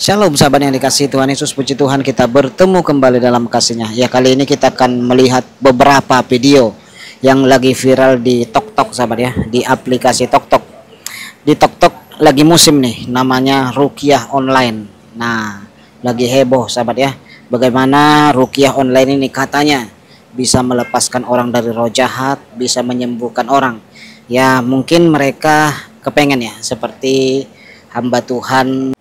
Shalom sahabat yang dikasihi Tuhan Yesus, puji Tuhan kita bertemu kembali dalam kasih-Nya. Ya, kali ini kita akan melihat beberapa video yang lagi viral di TokTok sahabat ya, di aplikasi TokTok. Di TokTok lagi musim nih, namanya ruqyah online. Nah, lagi heboh sahabat ya. Bagaimana ruqyah online ini katanya bisa melepaskan orang dari roh jahat, bisa menyembuhkan orang. Ya, mungkin mereka kepengen ya seperti hamba Tuhan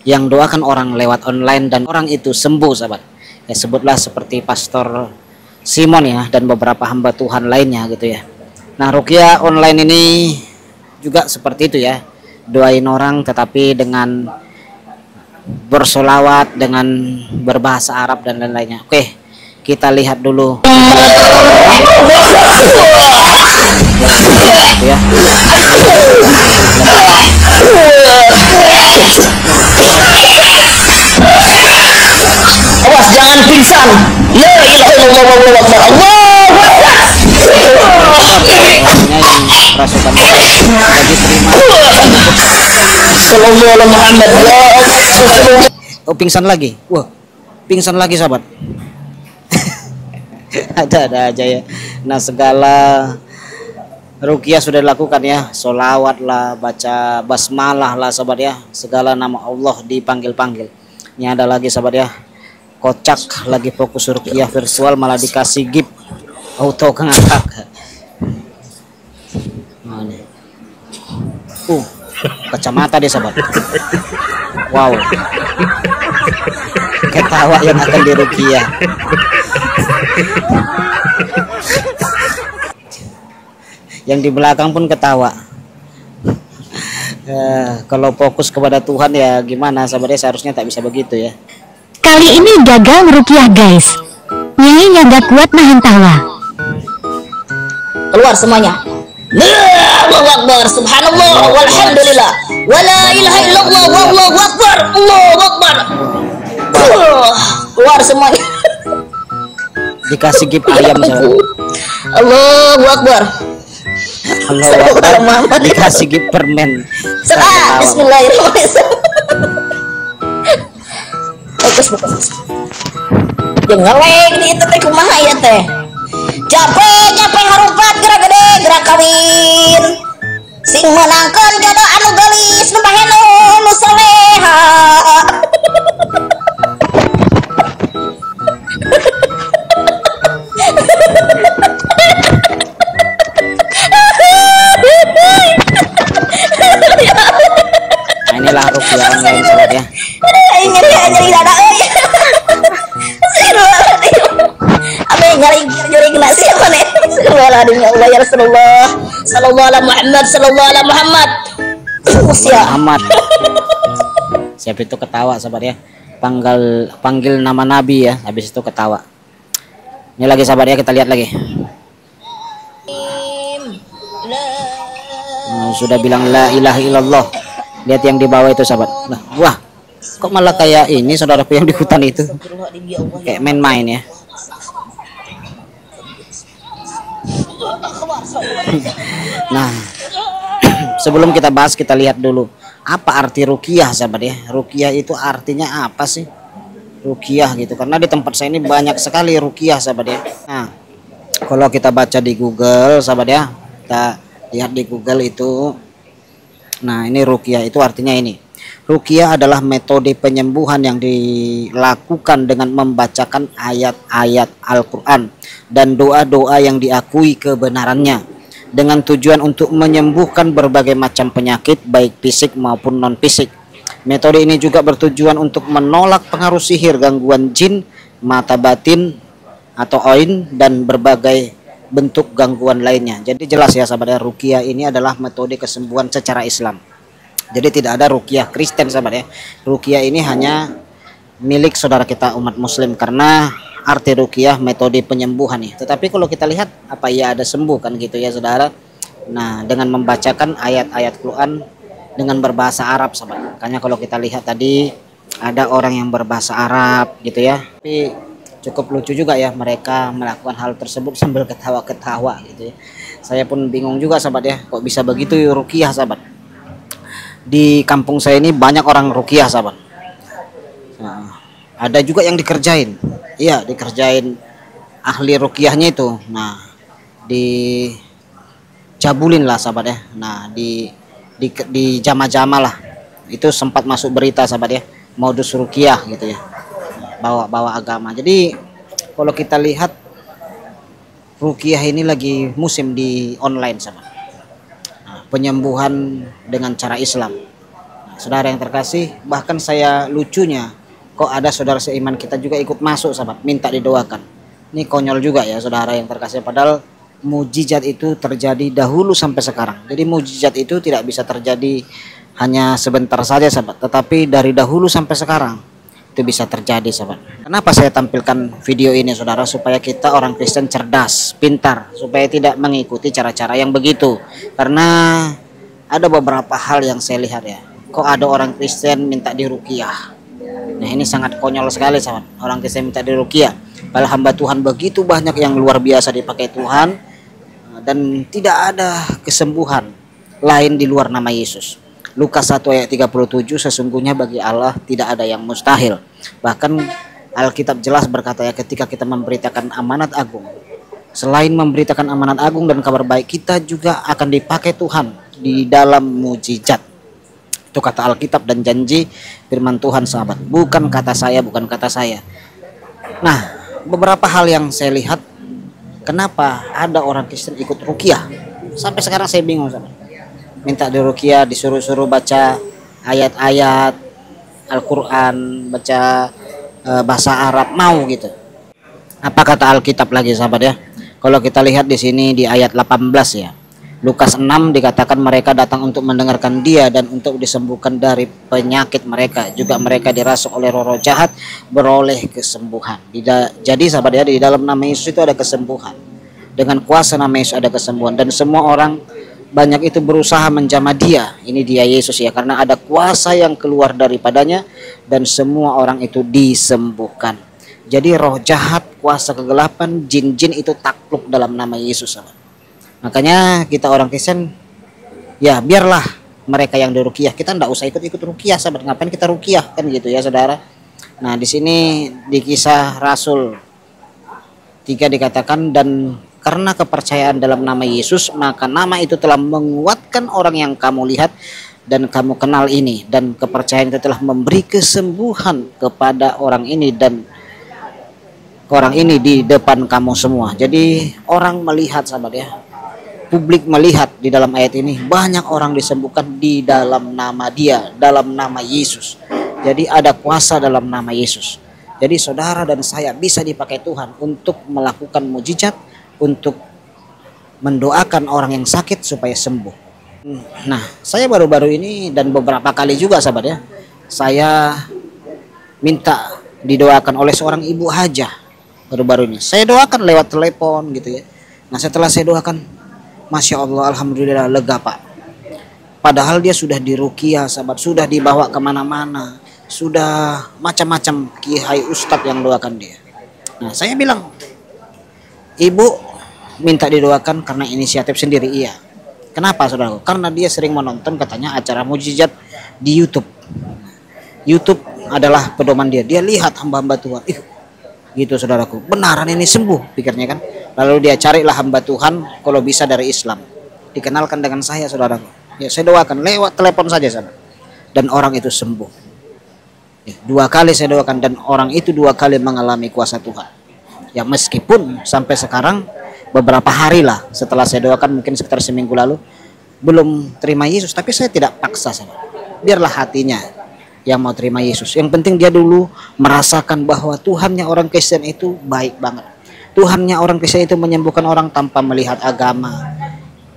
yang doakan orang lewat online dan orang itu sembuh sahabat. Ya, sebutlah seperti Pastor Simon ya, dan beberapa hamba Tuhan lainnya gitu ya. Nah, ruqyah online ini juga seperti itu ya, doain orang tetapi dengan bersolawat, dengan berbahasa Arab dan lain-lainnya. Oke, kita lihat dulu ya. Awas jangan pingsan. La ilaha illallah wallahu akbar. Allahu akbar. Yang rasukan lagi terima. Sallallahu alaihi Muhammad. Oh, pingsan lagi. Wah, pingsan lagi sahabat. Ada aja ya. Nah, segala ruqyah sudah dilakukan ya, solawat lah, baca basmalah lah sahabat ya, segala nama Allah dipanggil-panggil. Ini ada lagi sahabat ya, kocak lagi fokus ruqyah virtual malah dikasih gift auto ngakak. Mana? Kacamata deh sahabat. Wow. Ketawa yang akan diruqyah. Yang di belakang pun ketawa. Kalau fokus kepada Tuhan ya gimana sahabatnya, seharusnya tak bisa begitu ya. Kali ini gagal ruqyah guys. Nyai nggak kuat nahan tawa. Keluar semuanya. Allahu akbar. Subhanallah walhamdulillah. Wala ilaha illallah wallahu akbar. Allahu akbar. Keluar semuanya. Dikasih gift ayam sahabat. Allahu akbar. Allah, dikasih gift permen. Bismillahirrahmanirrahim. Fokus. Jangan ngelek di itu teh kumaha ya teh. Capek harupat gerak gede gerak kawin. Sing menangkan jodoh anu gelis nu bahenu nu soleha. Inilah ruqyah online sahabat ya. Nyeri dada euy. Apa yang nyeri kena siapa nih? Subhanallah ya Allah ya Rasulullah. Sallallahu alaihi Muhammad sallallahu alaihi Muhammad. Muhammad. Siapa itu ketawa sahabat ya. Panggil nama Nabi ya, habis itu ketawa. Ini lagi sahabat ya, kita lihat lagi. Nah, sudah bilang la ilaha illallah. Lihat yang di bawah itu sahabat. Nah, wah, kok malah kayak ini saudaraku yang di hutan itu, kayak main-main ya. Nah, sebelum kita bahas, kita lihat dulu apa arti ruqyah sahabat ya. Ruqyah itu artinya apa sih? Ruqyah gitu, karena di tempat saya ini banyak sekali ruqyah sahabat ya. Nah, kalau kita baca di Google sahabat ya, kita lihat di Google itu. Nah, ini ruqyah itu artinya ini. Ruqyah adalah metode penyembuhan yang dilakukan dengan membacakan ayat-ayat Al-Quran dan doa-doa yang diakui kebenarannya dengan tujuan untuk menyembuhkan berbagai macam penyakit baik fisik maupun non fisik. Metode ini juga bertujuan untuk menolak pengaruh sihir, gangguan jin, mata batin atau ain dan berbagai bentuk gangguan lainnya. Jadi jelas ya sahabat ya, ruqyah ini adalah metode kesembuhan secara Islam. Jadi tidak ada ruqyah Kristen sahabat ya. Ruqyah ini hanya milik saudara kita umat muslim, karena arti ruqyah metode penyembuhan nih. Tetapi kalau kita lihat apa ya, ada sembuh kan gitu ya saudara. Nah, dengan membacakan ayat-ayat Quran dengan berbahasa Arab sahabat. Makanya kalau kita lihat tadi ada orang yang berbahasa Arab gitu ya. Tapi cukup lucu juga ya mereka melakukan hal tersebut sambil ketawa-ketawa gitu ya. Saya pun bingung juga sahabat ya, kok bisa begitu ruqyah sahabat. Di kampung saya ini banyak orang ruqyah sahabat. Nah, ada juga yang dikerjain, iya dikerjain ahli rukiahnya itu. Nah, dicabulin lah sahabat ya. Nah, di jama-jama lah. Itu sempat masuk berita sahabat ya, modus rukiah gitu ya, bawa-bawa agama. Jadi kalau kita lihat rukiah ini lagi musim di online sahabat. Nah, penyembuhan dengan cara Islam. Nah, saudara yang terkasih, bahkan saya lucunya kok ada saudara seiman kita juga ikut masuk sahabat, minta didoakan. Ini konyol juga ya saudara yang terkasih, padahal mujizat itu terjadi dahulu sampai sekarang. Jadi mujizat itu tidak bisa terjadi hanya sebentar saja sahabat, tetapi dari dahulu sampai sekarang itu bisa terjadi sahabat. Kenapa saya tampilkan video ini saudara? Supaya kita orang Kristen cerdas, pintar, supaya tidak mengikuti cara-cara yang begitu. Karena ada beberapa hal yang saya lihat ya, kok ada orang Kristen minta dirukiah. Nah, ini sangat konyol sekali sahabat, orang Kristen minta dirukiah. Padahal hamba Tuhan begitu banyak yang luar biasa dipakai Tuhan, dan tidak ada kesembuhan lain di luar nama Yesus. Lukas 1 ayat 37, sesungguhnya bagi Allah tidak ada yang mustahil. Bahkan Alkitab jelas berkata ya, ketika kita memberitakan amanat agung, selain memberitakan amanat agung dan kabar baik, kita juga akan dipakai Tuhan di dalam mujizat. Itu kata Alkitab dan janji firman Tuhan sahabat, bukan kata saya, bukan kata saya. Nah, beberapa hal yang saya lihat, kenapa ada orang Kristen ikut rukiah? Sampai sekarang saya bingung sahabat. Minta dirukiah, disuruh-suruh baca ayat-ayat Al-Quran, baca bahasa Arab, mau gitu. Apa kata Alkitab lagi sahabat ya? Kalau kita lihat di sini di ayat 18 ya, Lukas 6 dikatakan mereka datang untuk mendengarkan dia dan untuk disembuhkan dari penyakit mereka. Juga mereka dirasuk oleh roh-roh jahat, beroleh kesembuhan. Jadi sahabat ya, di dalam nama Yesus itu ada kesembuhan. Dengan kuasa nama Yesus ada kesembuhan. Dan semua orang banyak itu berusaha menjamah dia. Ini dia Yesus ya, karena ada kuasa yang keluar daripadanya dan semua orang itu disembuhkan. Jadi roh jahat, kuasa kegelapan, jin-jin itu takluk dalam nama Yesus sahabat. Makanya kita orang Kristen ya biarlah mereka yang dirukiah, kita ndak usah ikut-ikut rukiah sahabat. Ngapain kita rukiah kan gitu ya saudara. Nah, di sini di Kisah Rasul 3 dikatakan, dan karena kepercayaan dalam nama Yesus, maka nama itu telah menguatkan orang yang kamu lihat dan kamu kenal ini, dan kepercayaan itu telah memberi kesembuhan kepada orang ini dan orang ini di depan kamu semua. Jadi orang melihat sahabat ya, publik melihat di dalam ayat ini banyak orang disembuhkan di dalam nama dia, dalam nama Yesus. Jadi ada kuasa dalam nama Yesus. Jadi saudara dan saya bisa dipakai Tuhan untuk melakukan mujizat, untuk mendoakan orang yang sakit supaya sembuh. Nah, saya baru-baru ini dan beberapa kali juga sahabat ya, saya minta didoakan oleh seorang ibu hajah baru-baru ini. Saya doakan lewat telepon gitu ya. Nah, setelah saya doakan, Masya Allah, alhamdulillah lega pak. Padahal dia sudah dirukiah sahabat, sudah dibawa kemana-mana, sudah macam-macam kiai ustadz yang doakan dia. Nah, saya bilang, ibu minta didoakan karena inisiatif sendiri. Iya. Kenapa saudaraku? Karena dia sering menonton katanya acara mujizat di YouTube. YouTube adalah pedoman dia. Dia lihat hamba-hamba Tuhan. Gitu saudaraku. Benaran ini sembuh pikirnya kan. Lalu dia carilah hamba Tuhan kalau bisa dari Islam. Dikenalkan dengan saya saudaraku. Ya, saya doakan lewat telepon saja saudara. Dan orang itu sembuh. Ya, 2 kali saya doakan dan orang itu 2 kali mengalami kuasa Tuhan. Ya, meskipun sampai sekarang beberapa hari lah setelah saya doakan, mungkin sekitar seminggu lalu, belum terima Yesus, tapi saya tidak paksa saudara. Biarlah hatinya yang mau terima Yesus. Yang penting dia dulu merasakan bahwa Tuhannya orang Kristen itu baik banget. Tuhannya orang Kristen itu menyembuhkan orang tanpa melihat agama.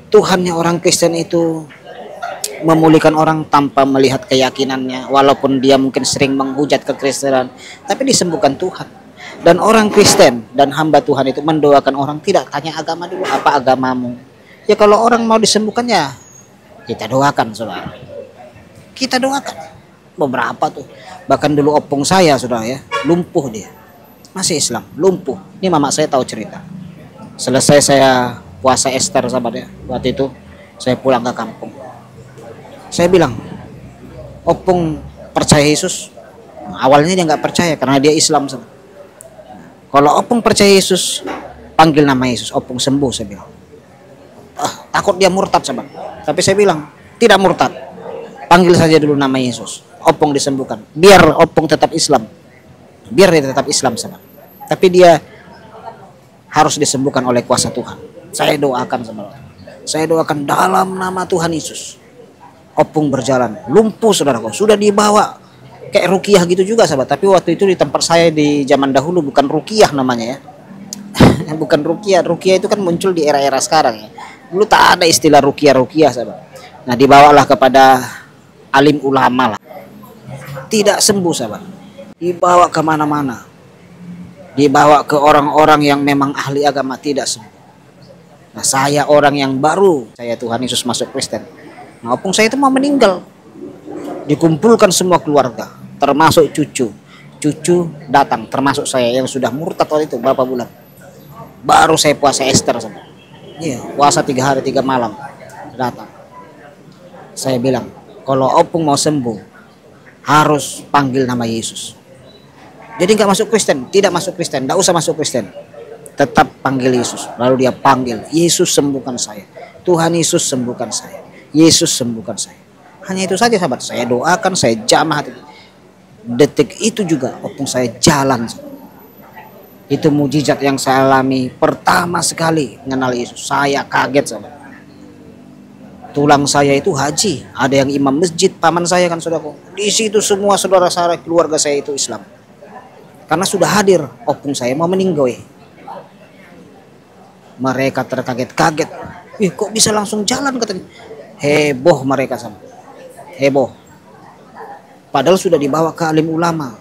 Tuhannya orang Kristen itu memulihkan orang tanpa melihat keyakinannya, walaupun dia mungkin sering menghujat kekristenan, tapi disembuhkan Tuhan. Dan orang Kristen dan hamba Tuhan itu mendoakan orang tidak tanya agama dulu, apa agamamu. Ya kalau orang mau disembuhkan ya kita doakan saudara. Kita doakan. Beberapa tuh, bahkan dulu opung saya saudara ya, lumpuh dia. Masih Islam, lumpuh. Ini mama saya tahu cerita. Selesai saya puasa Ester sahabat ya, waktu itu saya pulang ke kampung. Saya bilang, opung percaya Yesus? Awalnya dia nggak percaya karena dia Islam, sahabat. Kalau opung percaya Yesus, panggil nama Yesus, opung sembuh, saya bilang. Takut dia murtad, sahabat. Tapi saya bilang tidak murtad, panggil saja dulu nama Yesus, opung disembuhkan. Biar opung tetap Islam, biar dia tetap Islam, sahabat. Tapi dia harus disembuhkan oleh kuasa Tuhan. Saya doakan, saudara. Saya doakan dalam nama Tuhan Yesus, opung berjalan lumpuh, saudaraku. Sudah dibawa kayak rukiah gitu juga, sahabat. Tapi waktu itu di tempat saya di zaman dahulu bukan rukiah namanya ya. Bukan rukiah. Rukiah itu kan muncul di era-era sekarang ya. Dulu tak ada istilah rukiah, sahabat. Nah, dibawalah kepada alim ulama lah. Tidak sembuh, sahabat. Dibawa kemana-mana. Dibawa ke orang-orang yang memang ahli agama, tidak sembuh. Nah, saya orang yang baru, saya Tuhan Yesus masuk Kristen. Nah, opung saya itu mau meninggal. Dikumpulkan semua keluarga, termasuk cucu. Cucu datang, termasuk saya yang sudah murtad waktu itu berapa bulan. Baru saya puasa Ester, sahabat. Iya, puasa 3 hari 3 malam. Datang. Saya bilang, kalau opung mau sembuh, harus panggil nama Yesus. Jadi nggak masuk Kristen, tidak masuk Kristen, nggak usah masuk Kristen. Tetap panggil Yesus. Lalu dia panggil, Yesus sembuhkan saya. Tuhan Yesus sembuhkan saya. Yesus sembuhkan saya. Hanya itu saja, sahabat. Saya doakan, saya jamah hati. Detik itu juga opung saya jalan. Itu mujizat yang saya alami pertama sekali mengenal Yesus. Saya kaget, sahabat. Tulang saya itu haji, ada yang imam masjid, paman saya kan, saudaraku. Di situ semua saudara saya, keluarga saya itu Islam. Karena sudah hadir, opung saya mau meninggal. Mereka terkaget-kaget. Kok bisa langsung jalan, katanya. Heboh mereka, sama. Heboh. Padahal sudah dibawa ke alim ulama.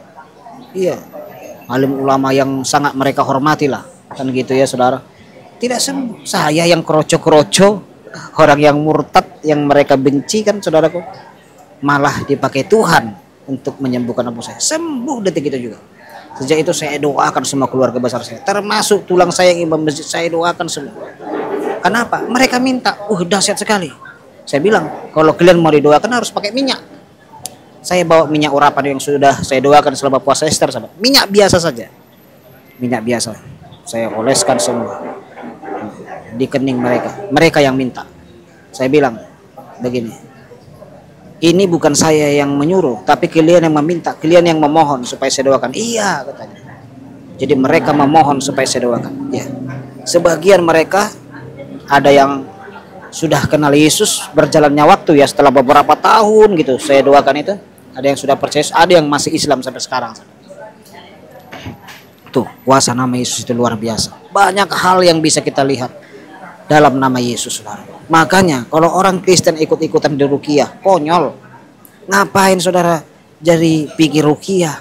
Iya. Alim ulama yang sangat mereka hormati lah. Kan gitu ya, saudara. Tidak sembuh. Saya yang kroco-kroco, orang yang murtad, yang mereka benci kan, saudaraku. Malah dipakai Tuhan untuk menyembuhkan opung saya. Sembuh detik itu juga. Sejak itu saya doakan semua keluarga besar saya, termasuk tulang saya yang imam masjid, saya doakan semua. Kenapa? Mereka minta, dahsyat sekali. Saya bilang, kalau kalian mau didoakan harus pakai minyak. Saya bawa minyak urapan yang sudah saya doakan selama puasa Ester, sahabat. Minyak biasa saja. Minyak biasa. Saya oleskan semua di kening mereka. Mereka yang minta. Saya bilang begini. Ini bukan saya yang menyuruh, tapi kalian yang meminta, kalian yang memohon supaya saya doakan. Iya, katanya. Jadi mereka memohon supaya saya doakan. Ya. Sebagian mereka ada yang sudah kenal Yesus, berjalannya waktu ya, setelah beberapa tahun gitu saya doakan itu. Ada yang sudah percaya, ada yang masih Islam sampai sekarang. Tuh, kuasa nama Yesus itu luar biasa. Banyak hal yang bisa kita lihat dalam nama Yesus, saudara. Makanya kalau orang Kristen ikut-ikutan di rukiah, konyol. Ngapain saudara jadi pikir rukiah?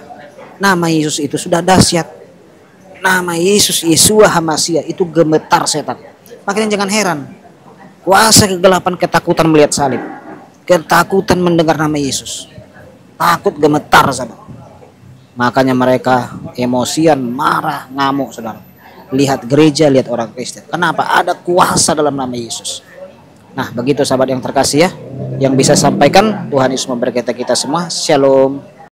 Nama Yesus itu sudah dahsyat. Nama Yesus, Yeshua HaMashiach itu gemetar setan. Makanya jangan heran. Kuasa kegelapan, ketakutan melihat salib. Ketakutan mendengar nama Yesus. Takut, gemetar, saudara. Makanya mereka emosian, marah, ngamuk, saudara. Lihat gereja, lihat orang Kristen. Kenapa? Ada kuasa dalam nama Yesus. Nah, begitu sahabat yang terkasih ya, yang bisa sampaikan. Tuhan Yesus memberkati kita semua. Shalom.